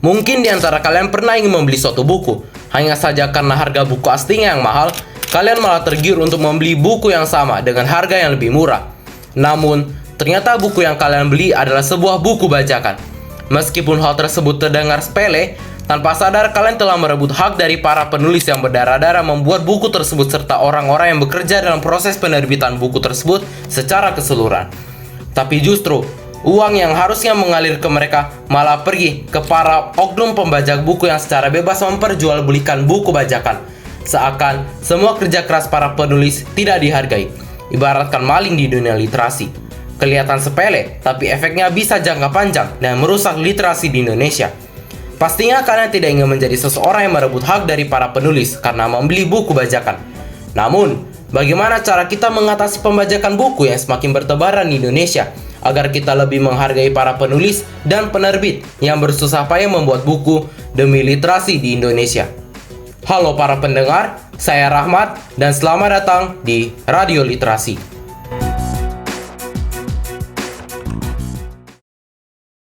Mungkin di antara kalian pernah ingin membeli suatu buku, hanya saja karena harga buku aslinya yang mahal, kalian malah tergiur untuk membeli buku yang sama dengan harga yang lebih murah. Namun, ternyata buku yang kalian beli adalah sebuah buku bajakan. Meskipun hal tersebut terdengar sepele, tanpa sadar kalian telah merebut hak dari para penulis yang berdarah-darah membuat buku tersebut serta orang-orang yang bekerja dalam proses penerbitan buku tersebut secara keseluruhan. Tapi justru, uang yang harusnya mengalir ke mereka malah pergi ke para oknum pembajak buku yang secara bebas memperjualbelikan buku bajakan. Seakan semua kerja keras para penulis tidak dihargai, ibaratkan maling di dunia literasi. Kelihatan sepele, tapi efeknya bisa jangka panjang dan merusak literasi di Indonesia. Pastinya kalian tidak ingin menjadi seseorang yang merebut hak dari para penulis karena membeli buku bajakan. Namun, bagaimana cara kita mengatasi pembajakan buku yang semakin bertebaran di Indonesia agar kita lebih menghargai para penulis dan penerbit yang bersusah payah membuat buku demi literasi di Indonesia? Halo para pendengar, saya Rahmat dan selamat datang di Radio Literasi.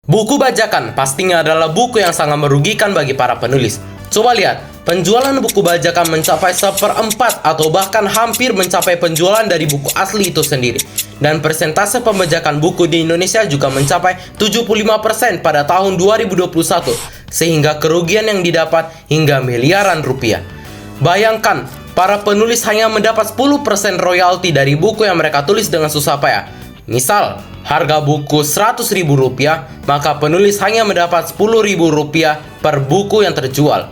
Buku bajakan pastinya adalah buku yang sangat merugikan bagi para penulis. Coba lihat, penjualan buku bajakan mencapai 1/4 atau bahkan hampir mencapai penjualan dari buku asli itu sendiri. Dan persentase pembajakan buku di Indonesia juga mencapai 75% pada tahun 2021, sehingga kerugian yang didapat hingga miliaran rupiah. Bayangkan, para penulis hanya mendapat 10% royalti dari buku yang mereka tulis dengan susah payah. Misal, harga buku Rp100.000, maka penulis hanya mendapat Rp10.000 per buku yang terjual.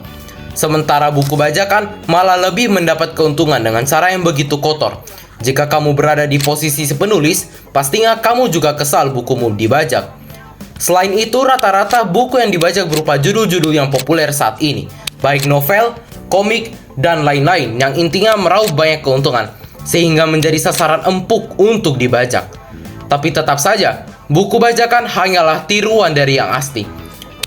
Sementara buku bajakan malah lebih mendapat keuntungan dengan cara yang begitu kotor. Jika kamu berada di posisi si penulis, pastinya kamu juga kesal bukumu dibajak. Selain itu, rata-rata buku yang dibajak berupa judul-judul yang populer saat ini, baik novel, komik, dan lain-lain yang intinya meraup banyak keuntungan, sehingga menjadi sasaran empuk untuk dibajak. Tapi tetap saja, buku bajakan hanyalah tiruan dari yang asli.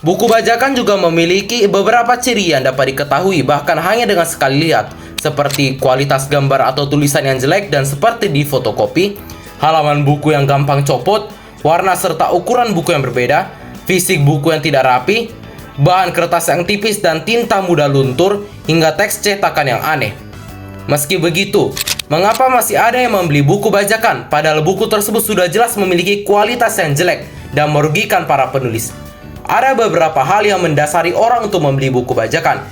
Buku bajakan juga memiliki beberapa ciri yang dapat diketahui bahkan hanya dengan sekali lihat, seperti kualitas gambar atau tulisan yang jelek dan seperti di fotokopi, halaman buku yang gampang copot, warna serta ukuran buku yang berbeda, fisik buku yang tidak rapi, bahan kertas yang tipis dan tinta mudah luntur, hingga teks cetakan yang aneh. Meski begitu, mengapa masih ada yang membeli buku bajakan padahal buku tersebut sudah jelas memiliki kualitas yang jelek dan merugikan para penulis? Ada beberapa hal yang mendasari orang untuk membeli buku bajakan.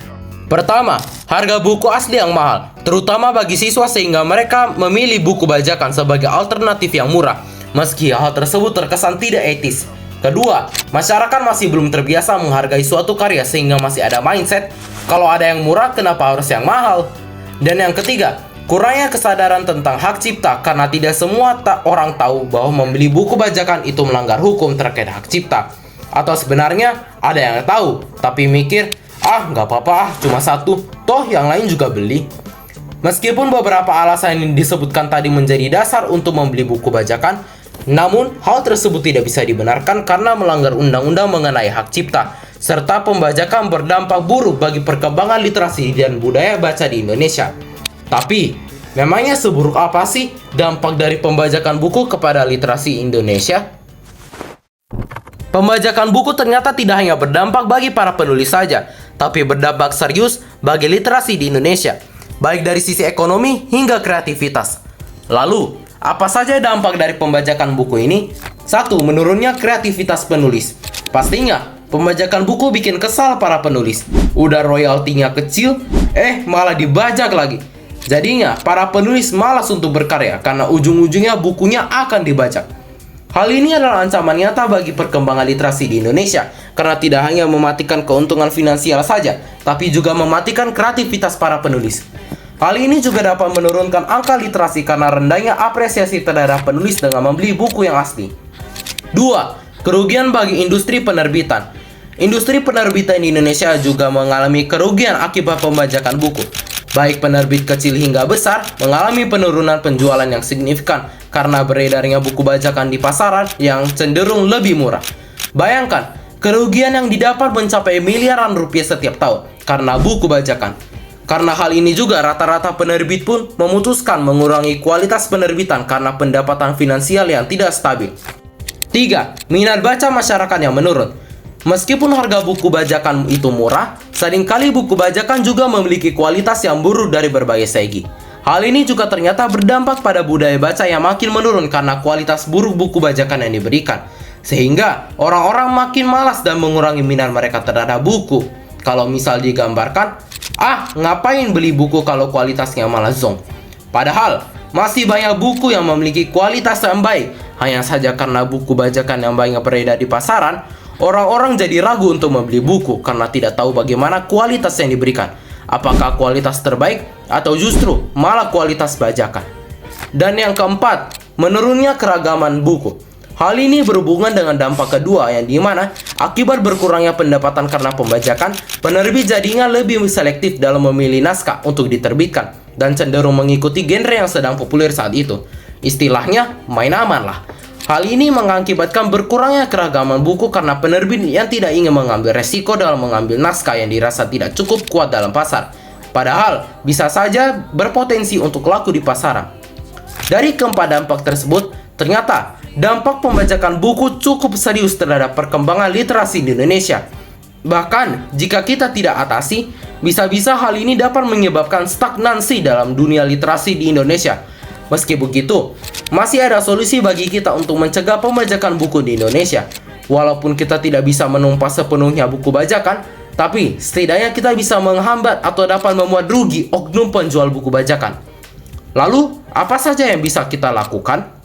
Pertama, harga buku asli yang mahal, terutama bagi siswa sehingga mereka memilih buku bajakan sebagai alternatif yang murah, meski hal tersebut terkesan tidak etis. Kedua, masyarakat masih belum terbiasa menghargai suatu karya sehingga masih ada mindset, kalau ada yang murah kenapa harus yang mahal? Dan yang ketiga, kurangnya kesadaran tentang hak cipta karena tidak semua orang tahu bahwa membeli buku bajakan itu melanggar hukum terkait hak cipta. Atau sebenarnya ada yang tahu, tapi mikir, nggak apa-apa, cuma satu, toh yang lain juga beli. Meskipun beberapa alasan yang disebutkan tadi menjadi dasar untuk membeli buku bajakan, namun hal tersebut tidak bisa dibenarkan karena melanggar undang-undang mengenai hak cipta, serta pembajakan berdampak buruk bagi perkembangan literasi dan budaya baca di Indonesia. Tapi, memangnya seburuk apa sih dampak dari pembajakan buku kepada literasi Indonesia? Pembajakan buku ternyata tidak hanya berdampak bagi para penulis saja, tapi berdampak serius bagi literasi di Indonesia, baik dari sisi ekonomi hingga kreativitas. Lalu, apa saja dampak dari pembajakan buku ini? 1. Menurunnya kreativitas penulis. Pastinya, pembajakan buku bikin kesal para penulis. Udah royaltinya kecil, malah dibajak lagi. Jadinya, para penulis malas untuk berkarya karena ujung-ujungnya bukunya akan dibajak. Hal ini adalah ancaman nyata bagi perkembangan literasi di Indonesia karena tidak hanya mematikan keuntungan finansial saja, tapi juga mematikan kreativitas para penulis. Hal ini juga dapat menurunkan angka literasi karena rendahnya apresiasi terhadap penulis dengan membeli buku yang asli. 2. Kerugian bagi industri penerbitan. Industri penerbitan di Indonesia juga mengalami kerugian akibat pembajakan buku. Baik penerbit kecil hingga besar mengalami penurunan penjualan yang signifikan karena beredarnya buku bajakan di pasaran yang cenderung lebih murah. Bayangkan, kerugian yang didapat mencapai miliaran rupiah setiap tahun karena buku bajakan. Karena hal ini juga rata-rata penerbit pun memutuskan mengurangi kualitas penerbitan karena pendapatan finansial yang tidak stabil. 3. Minat baca masyarakat yang menurun. Meskipun harga buku bajakan itu murah, seringkali buku bajakan juga memiliki kualitas yang buruk dari berbagai segi. Hal ini juga ternyata berdampak pada budaya baca yang makin menurun karena kualitas buruk buku bajakan yang diberikan. Sehingga orang-orang makin malas dan mengurangi minat mereka terhadap buku. Kalau misal digambarkan, ngapain beli buku kalau kualitasnya malah zonk? Padahal, masih banyak buku yang memiliki kualitas yang baik. Hanya saja karena buku bajakan yang banyak beredar di pasaran, orang-orang jadi ragu untuk membeli buku karena tidak tahu bagaimana kualitas yang diberikan. Apakah kualitas terbaik atau justru malah kualitas bajakan? Dan yang keempat, menurunnya keragaman buku. Hal ini berhubungan dengan dampak kedua yang dimana akibat berkurangnya pendapatan karena pembajakan, penerbit jadinya lebih selektif dalam memilih naskah untuk diterbitkan dan cenderung mengikuti genre yang sedang populer saat itu. Istilahnya, main aman lah. Hal ini mengakibatkan berkurangnya keragaman buku karena penerbit yang tidak ingin mengambil resiko dalam mengambil naskah yang dirasa tidak cukup kuat dalam pasar. Padahal, bisa saja berpotensi untuk laku di pasaran. Dari keempat dampak tersebut, ternyata dampak pembajakan buku cukup serius terhadap perkembangan literasi di Indonesia. Bahkan, jika kita tidak atasi, bisa-bisa hal ini dapat menyebabkan stagnansi dalam dunia literasi di Indonesia. Meski begitu, masih ada solusi bagi kita untuk mencegah pembajakan buku di Indonesia. Walaupun kita tidak bisa menumpas sepenuhnya buku bajakan, tapi setidaknya kita bisa menghambat atau dapat membuat rugi oknum penjual buku bajakan. Lalu, apa saja yang bisa kita lakukan?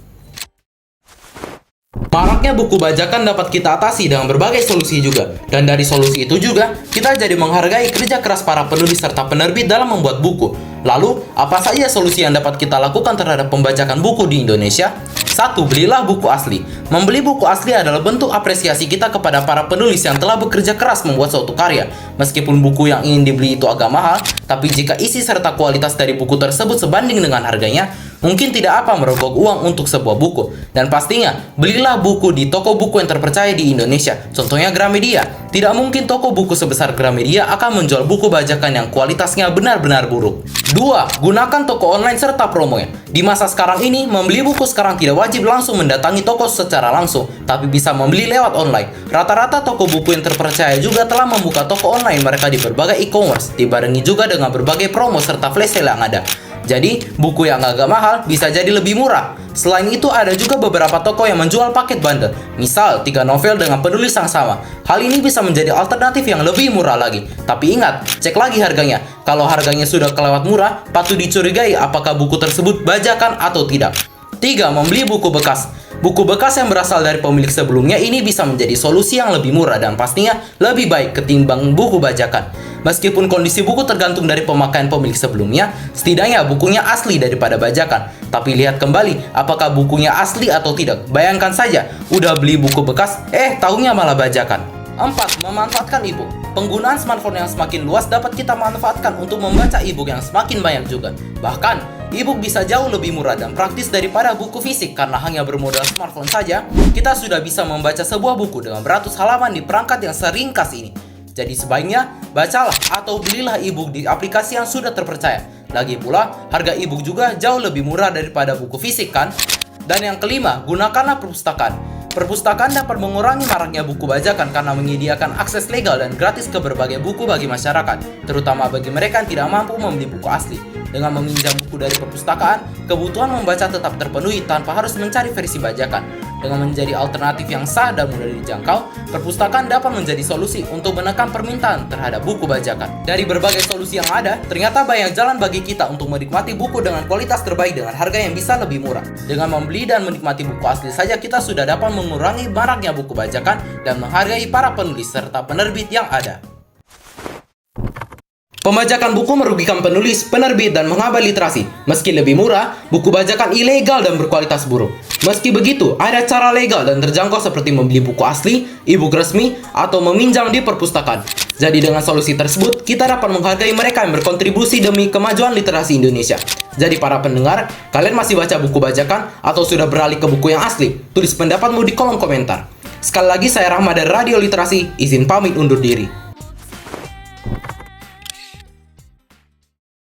Maraknya buku bajakan dapat kita atasi dengan berbagai solusi juga. Dan dari solusi itu juga, kita jadi menghargai kerja keras para penulis serta penerbit dalam membuat buku. Lalu, apa saja solusi yang dapat kita lakukan terhadap pembajakan buku di Indonesia? 1. Belilah buku asli. Membeli buku asli adalah bentuk apresiasi kita kepada para penulis yang telah bekerja keras membuat suatu karya. Meskipun buku yang ingin dibeli itu agak mahal, tapi jika isi serta kualitas dari buku tersebut sebanding dengan harganya, mungkin tidak apa merogoh uang untuk sebuah buku. Dan pastinya, belilah buku di toko buku yang terpercaya di Indonesia. Contohnya Gramedia. Tidak mungkin toko buku sebesar Gramedia akan menjual buku bajakan yang kualitasnya benar-benar buruk. 2. Gunakan toko online serta promonya. Di masa sekarang ini, membeli buku sekarang tidak wajib langsung mendatangi toko secara langsung, tapi bisa membeli lewat online. Rata-rata toko buku yang terpercaya juga telah membuka toko online mereka di berbagai e-commerce, dibarengi juga dengan berbagai promo serta flash sale yang ada. Jadi, buku yang agak mahal bisa jadi lebih murah. Selain itu, ada juga beberapa toko yang menjual paket bundle. Misal, 3 novel dengan penulis yang sama. Hal ini bisa menjadi alternatif yang lebih murah lagi. Tapi ingat, cek lagi harganya. Kalau harganya sudah kelewat murah, patut dicurigai apakah buku tersebut bajakan atau tidak. 3. Membeli buku bekas. Buku bekas yang berasal dari pemilik sebelumnya ini bisa menjadi solusi yang lebih murah dan pastinya lebih baik ketimbang buku bajakan. Meskipun kondisi buku tergantung dari pemakaian pemilik sebelumnya, setidaknya bukunya asli daripada bajakan. Tapi lihat kembali apakah bukunya asli atau tidak. Bayangkan saja, udah beli buku bekas, taunya malah bajakan. 4. Memanfaatkan e-book. Penggunaan smartphone yang semakin luas dapat kita manfaatkan untuk membaca e-book yang semakin banyak juga. Bahkan, e-book bisa jauh lebih murah dan praktis daripada buku fisik karena hanya bermodal smartphone saja, kita sudah bisa membaca sebuah buku dengan beratus halaman di perangkat yang seringkas ini. Jadi sebaiknya, bacalah atau belilah e-book di aplikasi yang sudah terpercaya. Lagi pula, harga e-book juga jauh lebih murah daripada buku fisik kan? Dan yang kelima, gunakanlah perpustakaan. Perpustakaan dapat mengurangi maraknya buku bajakan karena menyediakan akses legal dan gratis ke berbagai buku bagi masyarakat, terutama bagi mereka yang tidak mampu membeli buku asli. Dengan meminjam buku dari perpustakaan, kebutuhan membaca tetap terpenuhi tanpa harus mencari versi bajakan. Dengan menjadi alternatif yang sah dan mudah dijangkau, perpustakaan dapat menjadi solusi untuk menekan permintaan terhadap buku bajakan. Dari berbagai solusi yang ada, ternyata banyak jalan bagi kita untuk menikmati buku dengan kualitas terbaik dengan harga yang bisa lebih murah. Dengan membeli dan menikmati buku asli saja, kita sudah dapat mengurangi maraknya buku bajakan dan menghargai para penulis serta penerbit yang ada. Pembajakan buku merugikan penulis, penerbit, dan menghambat literasi. Meski lebih murah, buku bajakan ilegal dan berkualitas buruk. Meski begitu, ada cara legal dan terjangkau seperti membeli buku asli, e-book resmi, atau meminjam di perpustakaan. Jadi dengan solusi tersebut, kita dapat menghargai mereka yang berkontribusi demi kemajuan literasi Indonesia. Jadi para pendengar, kalian masih baca buku bajakan atau sudah beralih ke buku yang asli? Tulis pendapatmu di kolom komentar. Sekali lagi saya Rahma dari Radio Literasi, izin pamit undur diri.